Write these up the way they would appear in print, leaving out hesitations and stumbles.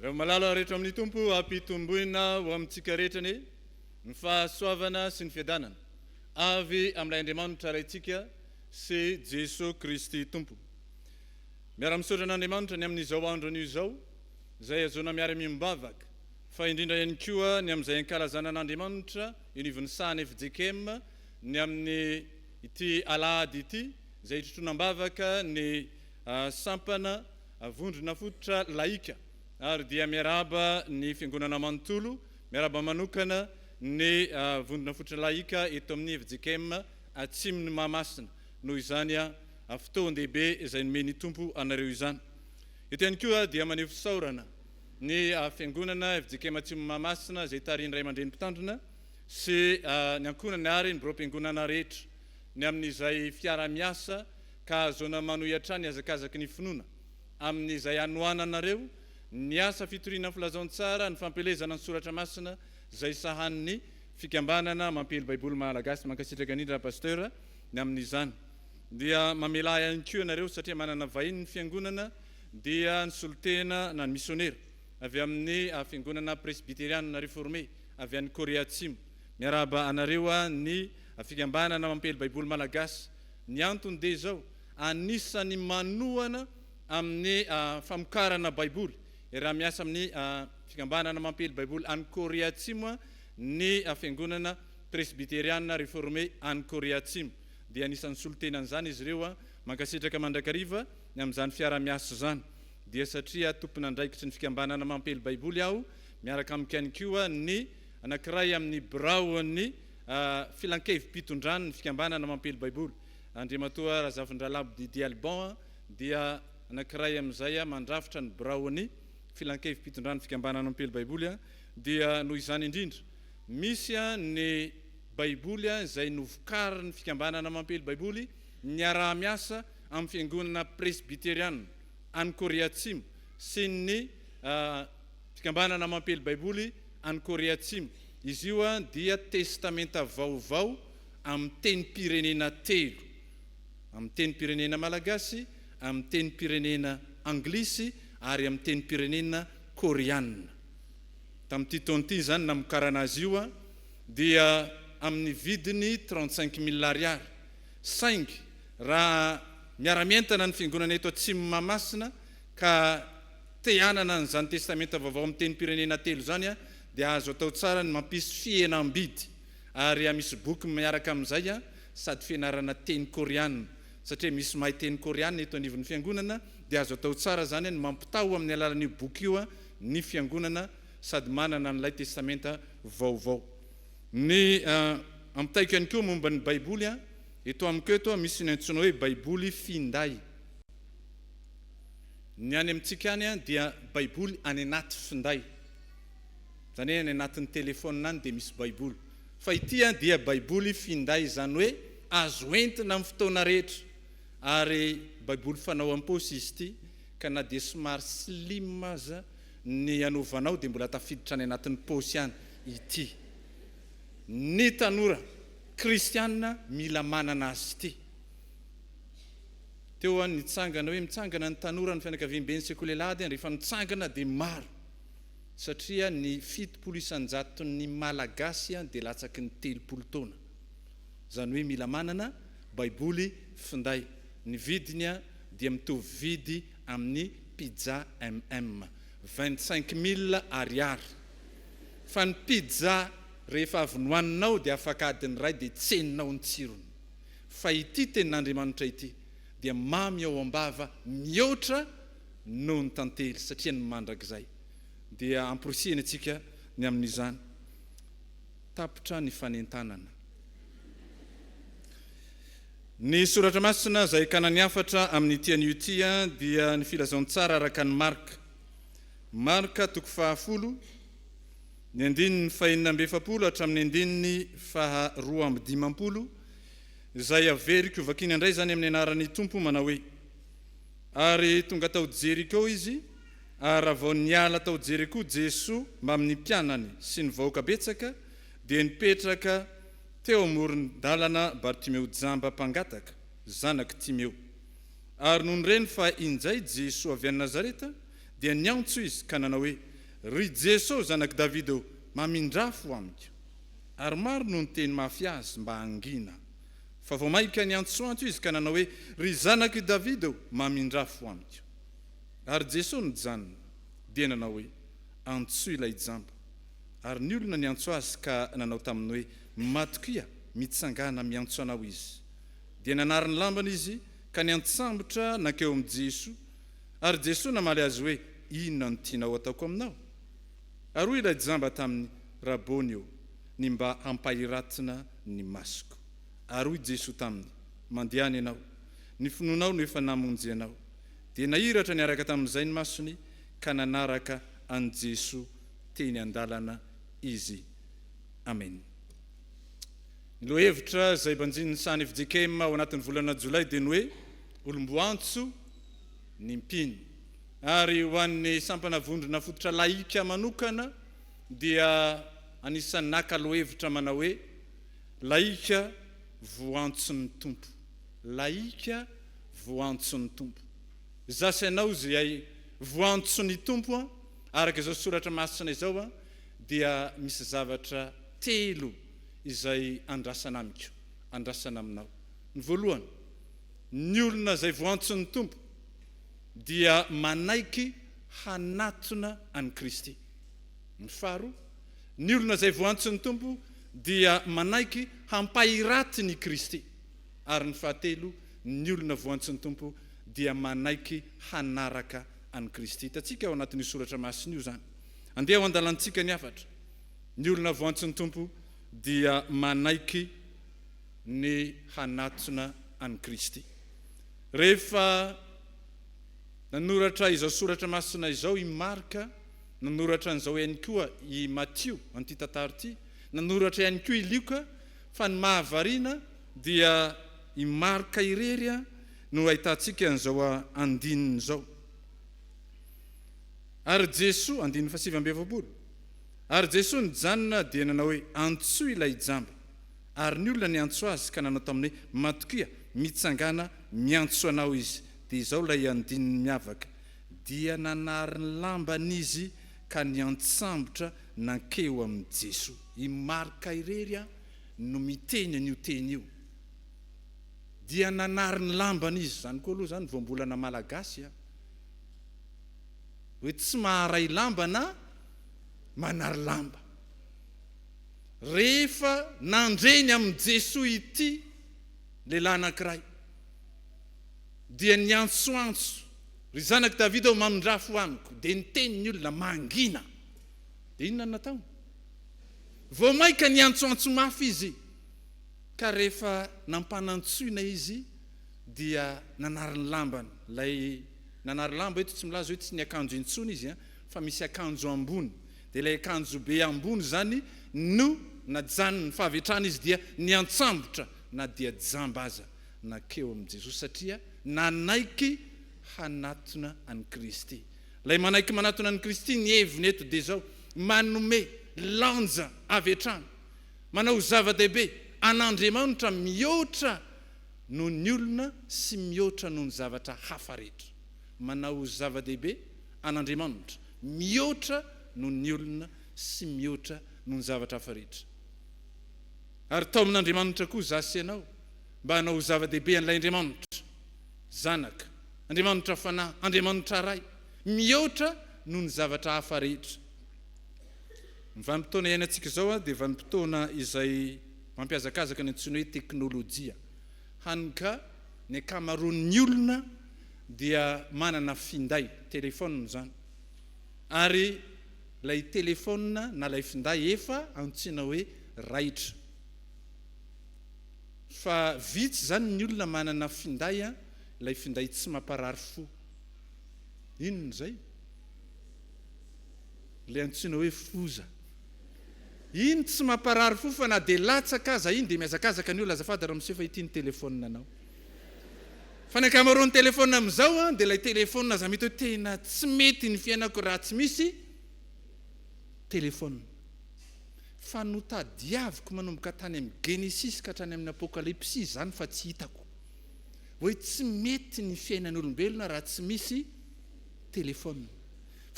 Raha malala rehetra amin'ny tompo ampitomboina ho amintsika rehetra ny fahasoavana sy ny fiadanana avy amin'ilay Andriamanitra raintsika sy Jesosy Kristy tompo. Miara-misaotra an'Andriamanitra ny amin'izao andro an'izao izay azona miara-miombavaka fa indrindra ihany koa ny amin'izay ankalazana an'Andriamanitra inivin'ny sahany FJKM ny amin'ny ity alahady ity izay totronam-bavaka ny sampana vondrona fototra laika ary dia miaraba ny fiangonana manontolo miaraba manokana ny vondrona fototra laika eto amin'ny FJKM atsimony Mahamasina noho izany fotoan-dehibe izay nomeny tompo anareo izany. Eto ihany koa dia maneho fisaorana ny fiangonana FJKM atsimony Mahamasina izay tariny Ray aman-dreny mpitandrina sy ny ankonany ary ny biro-piangonana rehetra ny amin'izay fiara-miasa ka azona manohitra ny azakazaky ny finoana amin'izay anohananareo ny asa fitoriana filazantsara ny fampelezana ny soratra masina izay sahan'ny fikambanana mampely baiboly malagasy mankasitraka indrindra pasteur ny amin'izany dia mamela ihany koa nareo satria manana vahiny ny fiangonana dia ny solotena na ny missionnaire avy amin'ny fiangonana presbyteriana réformé avy an'ny Korea Atsimo miaraba anareo ny fikambanana mampely baiboly malagasy ny antony dia zao anisany manohana amin'ny famokarana baiboly raha miasa amin'ny fikambanana mampely baiboly any Korea Atsimo ny fiangonana presbyteriana réformé any Korea Atsimo dia anisany solotenan'izany izy ireo mankasitraka mandrakariva ny amin'izany fiara-miasa zany dia satria tompona andraikitry ny fikambanana mampely baiboly aho miaraka amiko ihany koa ny anankiray amin'ny biraony filankevim-pitondrany ny fikambanana mampely baiboly Andriamatoa Razafin-Dralabo Didier Alban dia anankiray amin'izay mandrafitra ny biraony filankevim-pitondrany ny fikambanana mampely baiboly dia noho izany indrindra misy ny baiboly izay novokariny fikambanana mampely baiboly ny araha-miasa amin'ny fiangonana presbyteriana any Korea Atsimo sy ny fikambanana mampely baiboly any Korea Atsimo. Izy io dia testamenta vaovao amin'ny teny pirenena telo, amin'ny teny pirenena malagasy, amin'ny teny pirenena anglisy ary amin'ny teny pirenena koreana. Tamin'ity taon'ity zany namokarana azy io dia amin'ny vidiny 35,000 ariary. Saingy raha miara-mientana ny fiangonana eto Atsimo Mahamasina ka te-hanana n'izany testamenta vaovao amin'ny teny pirenena telo zany dia azo atao tsara ny mampisy fihenam-bidy ary misy boky miaraka amin'izay sady fianarana teny koreana satria misy mahay teny koreana eto anivon'ny fiangonana dia azo atao tsara zany ny mampitaho amin'ny alalan'io boky io ny fiangonana sady manana n'ilay testamenta vaovao. Ny ampitaiko ihany koa momba ny baiboly eto amiko eto misy ny antsoina hoe baiboly finday. Ny any amintsika any dia baiboly any anaty finday. Zany hoe any anatin'ny telefônina any dia misy baiboly. Fa ity dia baiboly finday zany hoe azo entina amin'ny fotoana rehetra ary baiboly fanao am-paosy izy ity ka na dia somary slim aza ny anovanao dia mbola tafiditra any anatin'ny paosy any ity. Ny tanora kristianina mila manana azy ity. Teo nitsangana hoe mitsangana ny tanora ny fianakaviam-beny sekolelady rehefa mitsangana dia maro satria ny 70 isan-jaton'ny malagasy dia latsaky ny 30 taona. Zany hoe mila manana baiboly finday. Ny vidiny dia mitovy vidy amin'ny pizza MM 25,000 ariary. Fa ny pizza rehefa avy nohaninao dia afaka adiny ray dia tseninao ny tsirony. Fa ity tenin'Andriamanitra ity dia mamy ao am-bava mihoatra noho ny tantely satria ny mandrakizay. Dia amporosihana antsika ny amin'izany. Tapitra ny fanentanana. Ny soratra masina izay kanany afatra amin'ny tian'io ity dia ny filazantsara araka ny Marka. Marka 10 ny andininy 470 hatramin'ny andininy 250 izay averiko vakiny andray zany amin'ny anaran'ny tompo manao hoe ary tonga tao Jeriko izy ary vao niala tao Jeriko Jesoa mba amin'ny mpianany sy ny vahoaka betsaka dia nipetraka teo amoron-dalana Bartimeo jamba mpangataka zanaky Timeo ary noho nireny fa injay Jesoa avy any Nazareta dia niantso izy ka nanao hoe ry jesosy zanaky davida io mamindrafo amiko ary maro no ny teny mafy azy mba hangina fa vao maika ny antsoantso izy ka nanao hoe ry zanaky davida io mamindrafo amiko ary jesosy ny janona dia nanao hoe antso ilay jamba ary ny olona ny antso azy ka nanao taminy hoe matokia mitsangana miantso anao izy dia nanariny lambana izy ka ny antsambotra nankeo amin'ny Jesosy ary Jesosy namaly azy hoe inona no tianao ataoko aminao ary hoy ilay jamba tamin'ny rabony eo ny mba hampahiratina ny masoko ary hoy Jesosy taminy mandehany ianao ny finoanao no efa namonjy ianao dia nahiratra niaraka tamin'izay ny masony ka nanaraka an Jesosy teny andalana izy amen. Ny lohevitra izay banjin'ny sany FJKM ao anatin'ny volana jolay dia ny hoe olomboantso ny mpiny ary ho an'ny sampana vondrona fototra laika manokana dia anisan'ny naka lohevitra manao hoe laika voantson'ny tompo laika voantson'ny tompo zasy ianao izay voantson'ny tompo araka izao soratra masina izao dia misy zavatra telo izay andrasana amiko andrasana aminao ny voalohany ny olona izay voantson'ny tompo dia manaiky hanatona an'i Kristy ny faharoa ny olona izay voantson'ny tompo dia manaiky hampahiratiny Kristy ary ny fahatelo ny olona voantson'ny tompo dia manaiky hanaraka an'i Kristy hitantsika ao anatin'ny soratra masina io zany andeha ao andalantsika ny afatra ny olona voantson'ny tompo dia manaiky ny hanatona an'i Kristy rehefa nanoratra izao soratra masina izao i Marka nanoratra an'izao ihany koa i Matthieu an'ity tantara ity nanoratra ihany koa i Luka fa ny mahavariana dia i Marka irery no ahitantsika an'izao andininy izao ary Jesosy andininy fasivy amby efapolo ary Jesosy ny janona dia nanao hoe antso ilay jamba ary ny olona ny antso azy ka nanao taminy hoe matokia mitsangana miantso anao izy dia izao ilay andininy miavaka dia nanariny lamban'izy ka ny antsambotra nankeo amin'ny Jesosy i Marka irery no miteny an'io teny io dia nanariny lamban'izy zany koa aloha zany voambolana malagasy hoe tsy maharay lamba na manary lamba rehefa nandreny amin'ny Jesosy ity lehilahy anankiray dia ny antsoantso ry zanaky Davida ao mamindrafo amiko dia niteny ny olona mangina dia inona no natao vao maika ny antsoantso mafy izy ka rehefa nampanantsoina izy dia nanariny lambany lay nanary lamba eto tsy milaza hoe tsy ny akanjo intsony izy fa misy akanjo ambony dia ilay akanjo be ambony zany no najanony fahavetrana izy dia ny antsambotra na dia jamba aza nakeo amin'ny Jesosy satria nanaiky hanatona an'i Kristy lay manaiky manatona an'i Kristy ny heviny eto dia zao manome lanja avetrana manao zava-dehibe an'Andriamanitra mihoatra noho ny olona sy mihoatra noho ny zavatra hafa rehetra manao zava-dehibe an'Andriamanitra mihoatra noho ny olona sy mihoatra noho ny zavatra hafa rehetra ary tao amin'Andriamanitra koa zasy ianao mba hanao zava-dehibe an'ilay Andriamanitra zanaka Andriamanitra fanahy Andriamanitra ray mihoatra noho ny zavatra hafa rehetra ny vanim-potoana iainantsika izao dia vanim-potoana izay mampiazakazaka ny antsoina hoe teknôlôjia hany ka ny ankamaroan'ny olona dia manana finday telefôna zany ary lay telefôna na lay finday efa antsoina hoe raitra fa vitsy zany ny olona manana finday lay finday tsy mamparary fo inona zay lay antsoina hoe foza iny tsy mamparary fo fa na dia latsaka aza iny dia miazakazaka ny olona azafady raha miseho fa ity ny telefôna anao fa ny ankamaroan'ny telefôna amin'izao dia ilay telefôna za mety hoe tena tsy mety ny fiainako raha tsy misy telefôna fa no tadiaviko manomboka tany amin'ny Genesis ka hatrany amin'ny Apokalypsy zany fa tsy hitako hoe tsy mety ny fiainan'olombelona raha tsy misy telefôna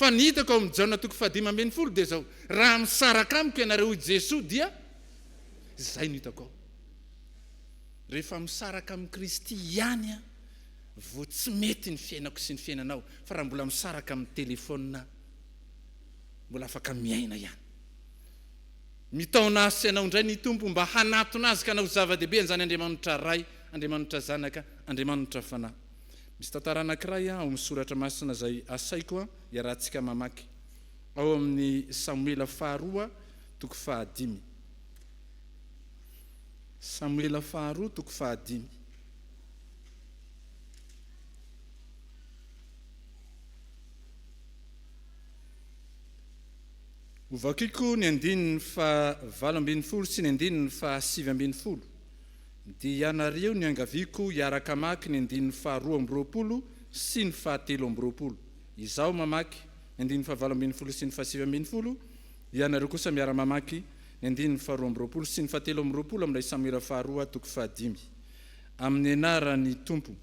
fa ny hitako ao amin'ny jaona toko fahadimy ambin'ny folo dia zao raha misaraka amiko ianareo i Jesosy dia zay no hitako ao rehefa misaraka amin'ny Kristy ihany a vao tsy mety ny fiainako sy ny fiainanao fa raha mbola misaraka amin'ny telefônina mbola afaka miaina ihany mitaona azy ianao indray ny tompo mba hanatona azy ka anao zava-dehibe an'izany Andriamanitra ray Andriamanitra zanaka Andriamanitra fanahy misy tantara anankiray ao amin'ny soratra masina izay asaiko a iarahantsika mamaky ao amin'ny Samuela faharoa toko fahadimy Samuela faharoa toko fahadimy ovakiko ny andininy fa 8 sy ny andininy fa 7 dia ianareo ny angaviko iaraka maky ny andininy fa 2 sy ny fa 3 izao mamaky ny andininy fa 8 sy ny fa 7 ianareo kosa miara mamaky ny andininy fa 2 sy ny fa 3 amin'ilay Samuela faharoa toko fahadimy amin'ny anarany tompo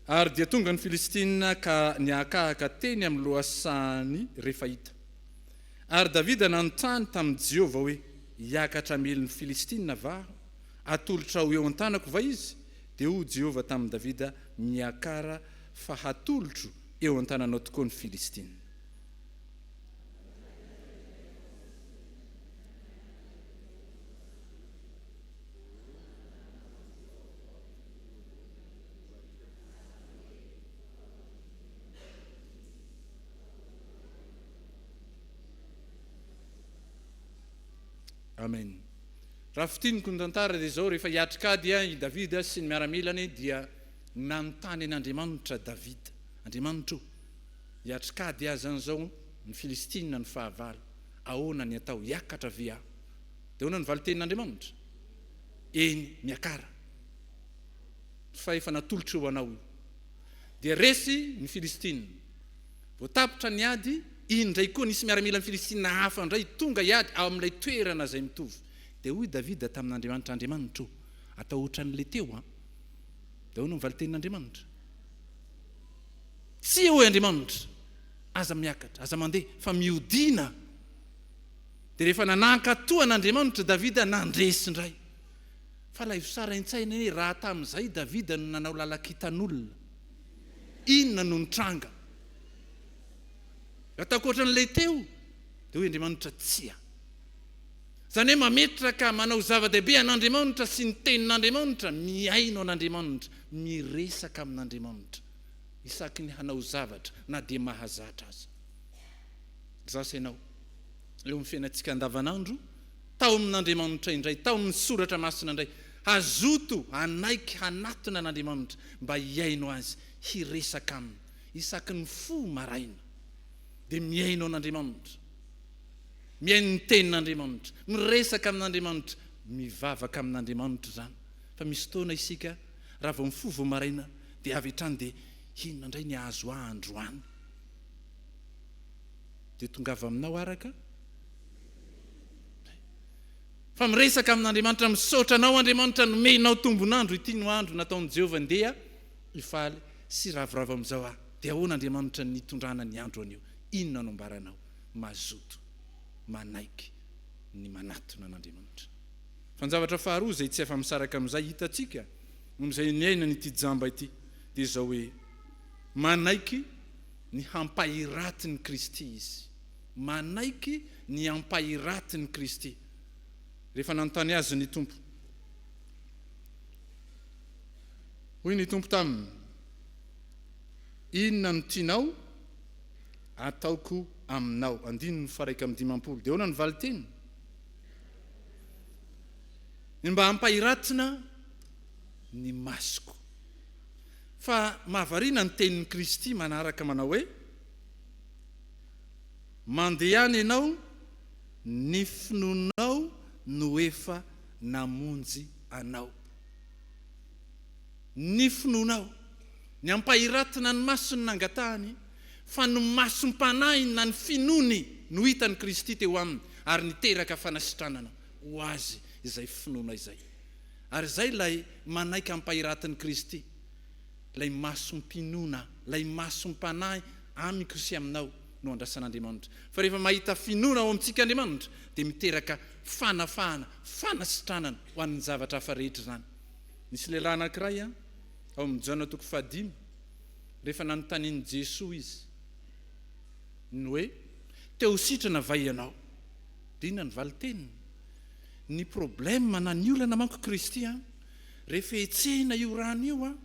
ary dia tonga ny Filistina ka niakahaka teny amin'ny loasany rehefa hita ary Davida nanontany tamin'i Jehova hoe hiakatra mely ny Filistina va atolotra ho eo an-tanako va izy dia ho Jehova tamin'i Davida miakara fa hatolotro eo an-tananao tokoa ny Filistina Amen. Raha fitiniko ny tantara dia zao rehefa hiatrikady i Davida sy ny miaramilany dia nanontany an'Andriamanitra Davida. Andriamanitra hiatrikady azy zao ny Filistina ny fahavalo. Ahoana ny atao hiakatra via. Dia ahoana ny valitenin'Andriamanitra? Eny miakara. Fa efa natolotra ho anao. Dia resy ny Filistina. Vao tapitra ny ady indray koa nisy miaramila ny Filistina hafa indray tonga iady ao amin'ilay toerana izay mitovy dia hoy Davida tamin'Andriamanitra Andriamanitra atao ohatran'ilay teo dia hono mivaly tenin'Andriamanitra tsy hoe Andriamanitra aza miakatra aza mandeha fa miodina dia rehefa nananka-toan'Andriamanitra Davida nandresy indray fa ilay sara intsaina hoe raha tamin'izay Davida no nanao lalakitan'olona inona no nitranga ataoko ohatran'ilay teo dia hoe Andriamanitra tsia zany hoe mametraka manao zava-dehibe an'Andriamanitra sy ny tenin'Andriamanitra miaino an'Andriamanitra miresaka amin'Andriamanitra isaky ny hanao zavatra na dia mahazatra aza zasa ianao eo amin'ny fiainantsika andavanandro tao amin'Andriamanitra indray tao amin'ny soratra masina indray hazoto hanaiky hanatona an'Andriamanitra mba hiaino azy hiresaka aminy isaky ny fo maraina dia miaino an'Andriamanitra miaino ny tenin'Andriamanitra miresaka amin'Andriamanitra mivavaka amin'Andriamanitra zany fa misy fotoana isika raha vao mifoha vao maraina dia avy hatrany dia inona indray ny azo androany dia tongava aminao araka fa miresaka amin'Andriamanitra misaotra anao Andriamanitra nomenao tombonandro ity no andro nataon'i Jehova ndeha ifaly sy ravoravo amin'izao dia ahoana Andriamanitra nitondrana ny andro anio inona no ambaranao mazoto manaiky ny manatona an'Andriamanitra fanjavatra faharoa izay tsy efa misaraka amin'izay hitantsika amin'izay niaina nyity jamba ity dia zao hoe manaiky ny hampahiratiny Kristy izy manaiky ny hampahiratiny Kristy rehefa nanontany azy ny tompo hoy ny tompo taminy inona no tianao ataoko aminao andininy faraika amin'ny 50 dia ahoana ny valiteny ny mba hampahiratina ny masoko fa mahavariana ny tenin'ny Kristy manaraka manao hoe mandehany ianao ny finonao no efa namonjy anao ny finonao ny hampahiratina ny masony nangatahany fa no masom-panahy na ny finony no hitan'ny Kristy teo aminy ary niteraka fanasitranana ho azy izay finoana izay ary izay ilay manaiky hampahiratin'ny Kristy ilay masom-pinoana ilay masom-panahy amiko sy aminao no andrasan'Andriamanitra. Fa rehefa mahita finoana ao amintsika Andriamanitra dia miteraka fanafahana, fanasitranana ho an'ny zavatra hafa rehetra zany. Nisy lehilahy anankiray ao amin'ny Jaona 5 rehefa nanontanian'i Jesoa izy ny hoe teo sitrana va ianao? Dia inona ny valiteniny? Ny problème ny olana manko Kristy rehefa etsehina io rano io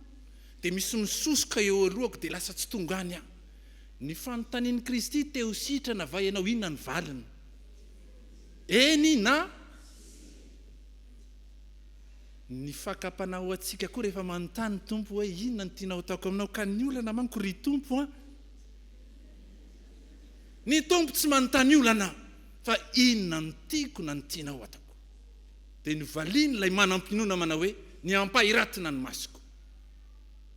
dia misy misosoka eo alohako dia lasa tsy tongany aho. Ny fanontanian'i Kristy teo sitrana va ianao, inona ny valiny? Eny na ny fakapanao atsika koa rehefa manontany Tompo hoe inona ny tianao ataoko aminao, ka ny olana manko ry Tompo ny Tompo tsy manontany olana fa inona ny tiako na ny tianao ataoko. Dia ny valiany ilay manam-pinoana manao hoe ny ampahiratina ny masoko.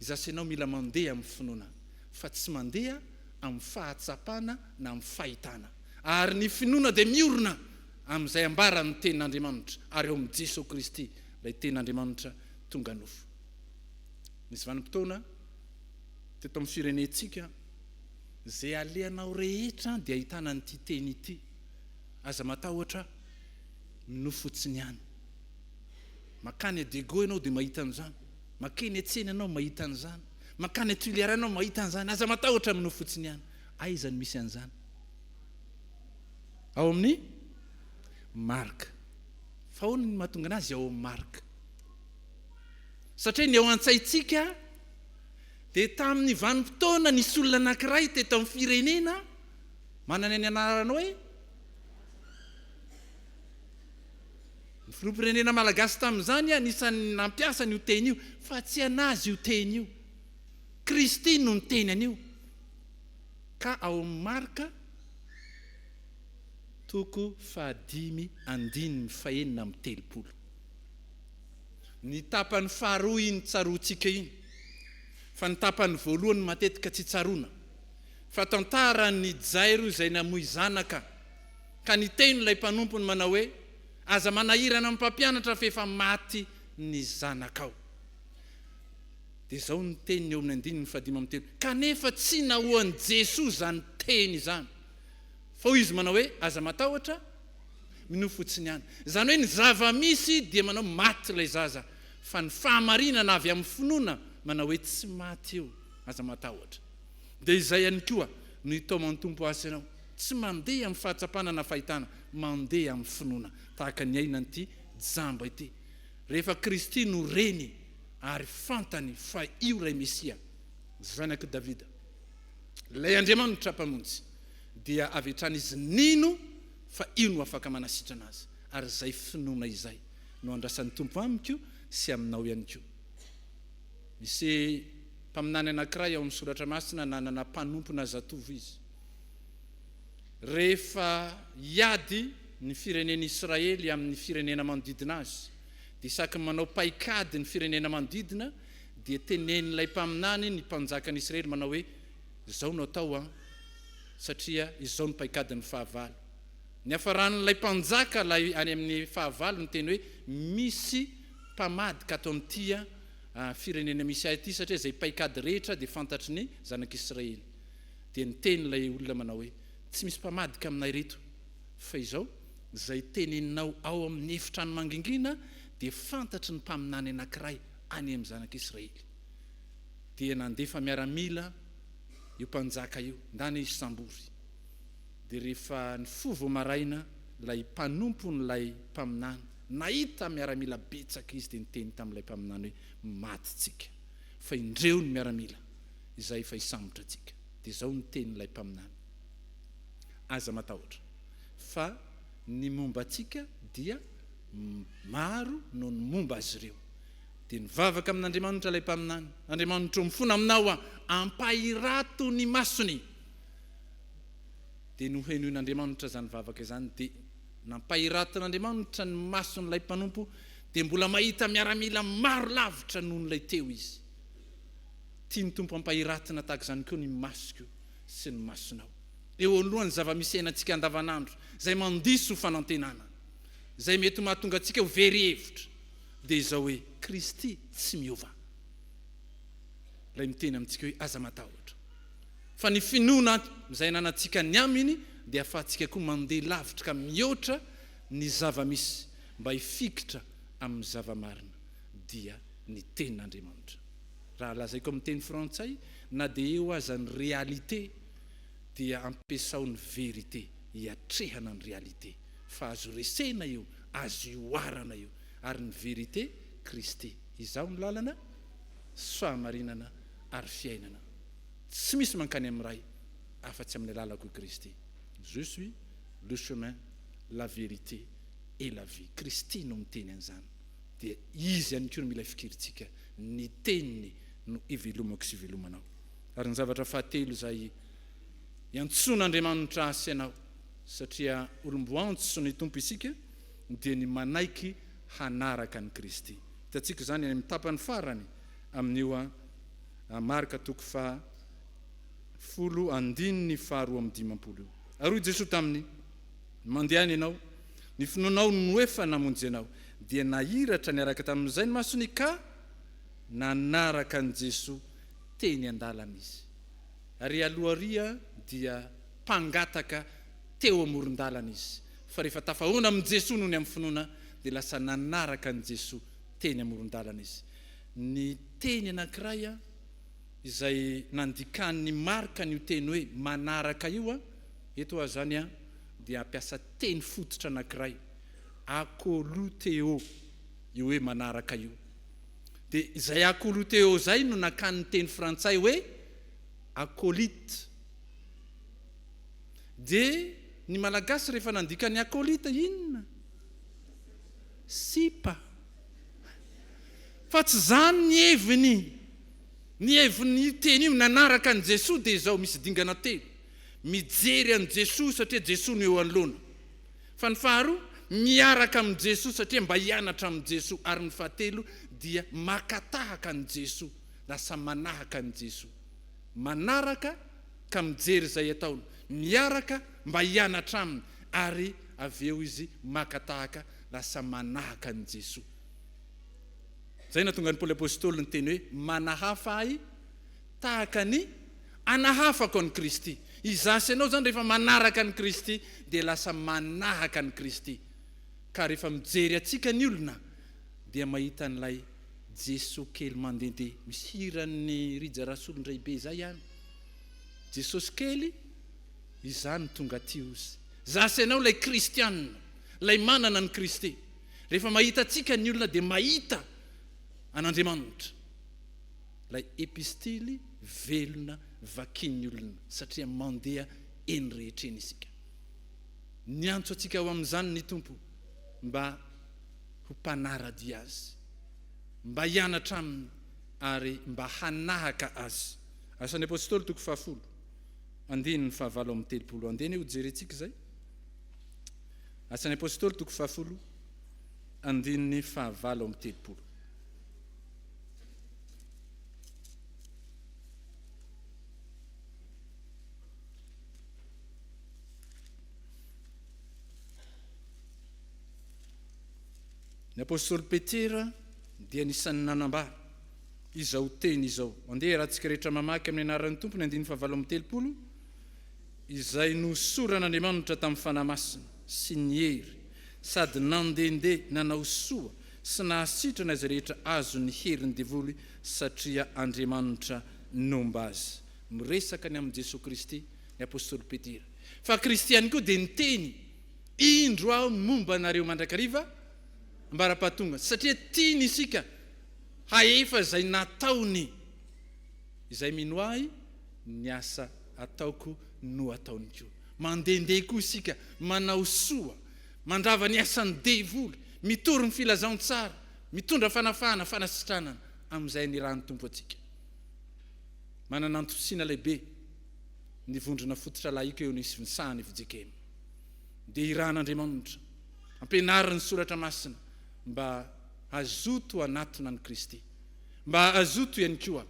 Izasenao mila mandeha amin'ny finoana fa tsy mandeha amin'ny fahatsapana na amin'ny fahitana. Ary ny finoana dia miorina amin'izay ambarany tenin'Andriamanitra ary eo amin'ny Jesosy Kristy ilay tenin'Andriamanitra tonga nofo. Nisy vanim-potoana teto amin'ny firenentsika izay alehanao rehetra dia ahitana an'ity teny ity. Aza matahotra nofo fotsiny ihany. Makany a Dego ianao dia mahita an'izany. Makeny atsena ianao mahita an'izany. Makany a Tuiliara ianao mahita an'izany. Aza matahotra amin'ny nofo fotsiny ihany. Aiza ny misy an'izany? Ao amin'ny Marka. Fa ahoana ny mahatonga anazy ao amin'ny Marka? Satria ny ao an-tsaitsika dia tamin'ny vanim-potoana nisy olona anankiray teto amin'ny firenena manana ny anarana hoe ny filoham-pirenena malagasy tamin'izany anisan'ny nampiasa io teny io, fa tsy anazy io teny io. Kristy no niteny an'io. Ka ao amin'ny Marka 5:5-7. Ny tapany faharoa iny tsaroantsika iny. Fa ny tapany voalohany matetika tsy tsaroana. Fa tantaran'ny Jairo izay namoy zanaka. Ka ny teny ilay mpanompony manao hoe aza manahirana amin'ny mpampianatra fa efa maty ny zanakao. Dia izao ny teny eo amin'ny 5:5. Kanefa tsy nahoan'i Jesosy zany teny izany. Fa hoy izy manao hoe aza matahotra minofo fotsiny ihany. Izany hoe ny zava-misy dia manao maty ilay zaza. Fa ny fahamarinana avy amin'ny finoana manao hoe tsy maty eo, aza matahotra. Dia izay ihany koa no hitaoman'ny Tompo asa ianao. Tsy mandeha amin'ny fahatsapana na fahitana, mandeha amin'ny finoana. Tahaka ny aina an'ity jamba ity. Rehefa Kristy no reny ary fantany fa io ilay Mesia, zanak'i Davida, ilay Andriamanitra mpamonjy, dia avy hatrany izy nino fa io no afaka manasitrana azy. Ary izay finoana izay no andrasan'ny Tompo amiko sy aminao ihany koa. Misy mpaminany anankiray ao amin'ny soratra masina nanana mpanompona zatovo izy. Rehefa hiady ny firenena Israely amin'ny firenena manodidina azy, dia isaky manao paikady ny firenena manodidina, dia tenenin'ilay mpaminany ny mpanjakan'i Israely manao hoe izao no atao satria izao ny paikady ny fahavalo. Ny hafaran'ilay mpanjaka any amin'ny fahavalo ny teny hoe misy mpamadika ato amin'ity firenena misy ity satria izay paikady rehetra dia fantatry ny zanak'Israely. Dia ny teny ilay olona manao hoe tsy misy mpamadika aminay reto, fa izao izay teneninao ao amin'ny efitrano mangingina dia fantatry ny mpaminany anankiray any amin'ny zanak'Israely. Dia nandefa miaramila io mpanjaka io, ndany izy sambory. Dia rehefa ny fovo maraina ilay mpanompon'ilay mpaminany nahita miaramila betsaka izy dia niteny tamin'ilay mpaminany hoe maty tsika, fa indreo ny miaramila izay efa hisambotra tsika. Dia izao ny tenin'ilay mpaminany. Aza matahotra fa ny momba atsika dia maro noho ny momba azy ireo. Dia nivavaka amin'Andriamanitra ilay mpaminany. Andriamanitra mifona aminao ampahirato ny masony. Dia nohenoin'Andriamanitra zany vavaka izany, dia nampahiraton'Andriamanitra ny mason'ilay mpanompo, dia mbola mahita miaramila maro lavitra noho n'ilay teo izy. Tia ny Tompo ampahiratona tahaka izany koa ny masoko sy ny masonao. Eo alohany zava-misy ainantsika andavanandro, izay mandiso fanantenana, izay mety mahatonga antsika ho very hevitra, dia izao hoe Kristy tsy miova. Ilay miteny amintsika hoe aza matahotra. fa ny finoana izay nanantsika ny aminy dia afahantsika koa mandeha lavitra ka mihoatra ny zava-misy mba hifikitra amin'ny zava-marina dia ny tenin'Andriamanitra. Raha lazaiko amin'ny teny frantsay na dia eo aza ny réalité dia ampiasao ny vérité hiatrehana ny réalité fa azo resena eo, azo ioarana eo, ary ny vérité Kristy. Izao ny lalana soamarinana ary fiainana. Tsy misy mankany amin'ny ray afa-tsy amin'ny lalako Kristy. Je suis le chemin, la vérité et la vie. Kristy no miteny an'izany. Dia izy ihany koa no mila fikiritsika ny teniny no ivelomako sy ivelomanao. Ary ny zavatra fahatelo izay iantson'Andriamanitra asy ianao satria olombo antso ny tompo isika dia ny manaiky hanaraka ny Kristy. Hitantsika izany amin'ny tapany farany amin'io Marka 10:15. Ary Jesosy taminy mandehany ianao ny finoanao no efa namonjy ianao dia nahiratra niaraka tamin'izay ny masony ka nanaraka an' Jesosy teny an-dalana izy. Ary aloharia dia mpangataka teo amoron-dalana izy. Fa rehefa tafahoana amin'i Jesosy noho ny amin'ny finoana dia lasa nanaraka an' Jesosy teny amoron-dalana izy. Ny teny anankiray izay nandikan'ny Marka ny teny hoe manaraka io eto azany dia ampiasa teny fototra anankiray akoloteo io hoe manaraka io. Dia izay akoloteo zay no nakan'ny teny frantsay hoe acolyte. Dia ny malagasy rehefa nandika ny acolyte inona? Sipa. Fa tsy zany ny heviny teny io nanaraka an' Jesosy dia izao misy dingana telo. Mijery an' Jesosy satria Jesosy no eo anoloana. Fa ny faharoa miaraka amin' Jesosy satria mba hianatra amin' Jesosy. Ary ny fahatelo dia makatahaka an' Jesosy, lasa manahaka an' Jesosy. Manaraka ka mijery izay ataony, miaraka mba hianatra aminy, ary avy eo izy makatahaka lasa manahaka an' Jesosy. Zay natonga ny Paoly apôstôly ny teny hoe manahafa ahy tahaka ny anahafako an' Kristy. Izasy ianao zany rehefa manaraka ny Kristy dia lasa manahaka ny Kristy. Ka rehefa mijery atsika ny olona dia mahita n'ilay Jesosy kely mandendeha misy hiran'ny rijarasolondray be zay ihany. Jesosy kely izany tonga tio izy. Zasy ianao lay kristianina, lay manana ny Kristy. Rehefa mahita atsika ny olona dia mahita an'Andriamanitra. Lay epistily velona vakin'ny olona satria mandeha eny rehetra eny isika. Niantso atsika ao amin'izany ny tompo mba ho mpanarady azy, mba hianatra aminy ary mba hanahaka azy. Asan'ny apôstôly 10:7. Andeny ho jerentsika zay. Asan'ny apôstôly 10:7. Ny apôstôly Petera dia nisan'ny nanambara izao teny izao. Andeha rahantsika rehetra mamaky amin'ny anaran'ny tompony 7:7 izay nosoran'Andriamanitra tamin'ny fanahy masina sy ny hery sady nandendeha nanao soa sy nahasitrana izay rehetra azo ny herin'ny devoly satria Andriamanitra nomba azy. Miresaka ny amin'i Jesosy Kristy ny apôstôly Petera. Fa Kristy ihany koa dia niteny indro aho momba anareo mandrakariva ambara-pahatonga satria tiany isika haefa izay nataony. Izay mino ahy ny asa ataoko no ataony koa. Mandendeha koa isika manao soa, mandrava ny asan'ny devoly, mitory ny filazaon-tsara, mitondra fanafahana, fanasitranana amin'izay nirahan'ny tompo atsika. Manana antosiana lehibe ny vondrona fototra laika eo nisy sahany fijekena. Dia irahan'Andriamanitra ampianarany soratra masina mba azoto anatona ny Kristy, mba azoto ihany koa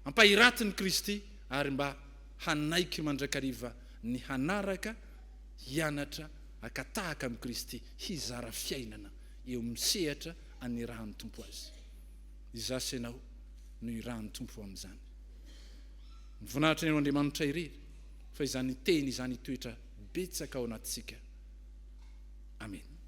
ampahiratiny Kristy ary mba hanaiky mandrakariva ny hanaraka, hianatra, akatahaka amin'ny Kristy, hizara fiainana eo misehatra anirahan'ny tompo azy. Izasy ianao no irahan'ny tompo amin'izany. ny voninahitra ny Andriamanitra irery fa izany teny izany toetra betsaka ao anatsika. Amen.